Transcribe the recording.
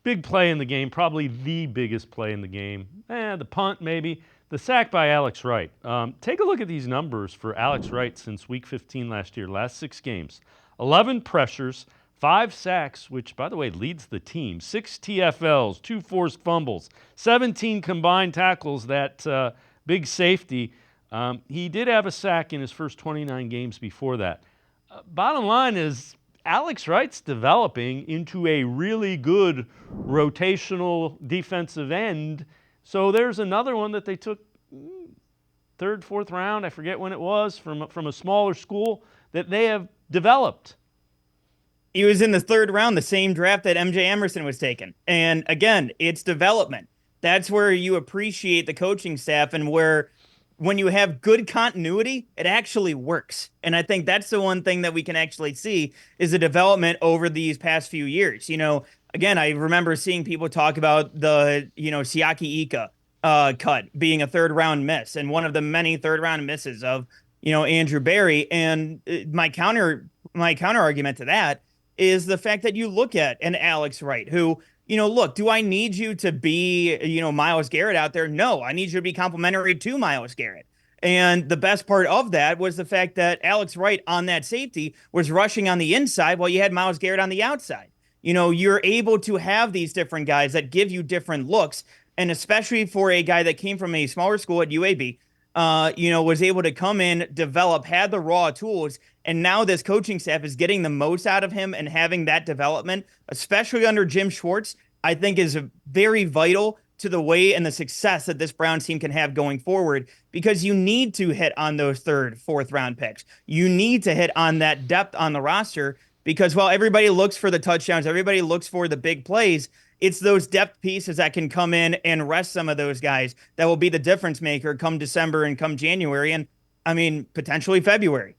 big play in the game, probably the biggest play in the game. The punt maybe. The sack by Alex Wright. Take a look at these numbers for Alex Wright since Week 15 last year, last 6 games. 11 pressures, 5 sacks, which, by the way, leads the team. 6 TFLs, 2 forced fumbles, 17 combined tackles, that big safety. He did have a sack in his first 29 games before that. Bottom line is, Alex Wright's developing into a really good rotational defensive end. So there's another one that they took third, fourth round, I forget when it was, from a smaller school that they have developed. He was in the third round, the same draft that MJ Emerson was taken. And again, it's development. That's where you appreciate the coaching staff, and where when you have good continuity, it actually works. And I think that's the one thing that we can actually see is the development over these past few years. Again, I remember seeing people talk about the, Siaki Ika cut being a third round miss, and one of the many third round misses of, Andrew Berry. And my counter argument to that is the fact that you look at an Alex Wright who, look, do I need you to be, Myles Garrett out there? No, I need you to be complimentary to Myles Garrett. And the best part of that was the fact that Alex Wright on that safety was rushing on the inside while you had Myles Garrett on the outside. You're able to have these different guys that give you different looks. And especially for a guy that came from a smaller school at UAB, was able to come in, develop, had the raw tools, and now this coaching staff is getting the most out of him, and having that development, especially under Jim Schwartz, I think is very vital to the way and the success that this Browns team can have going forward, because you need to hit on those third, fourth round picks. You need to hit on that depth on the roster, because while everybody looks for the touchdowns, everybody looks for the big plays, it's those depth pieces that can come in and rest some of those guys that will be the difference maker come December and come January, and I mean, potentially February.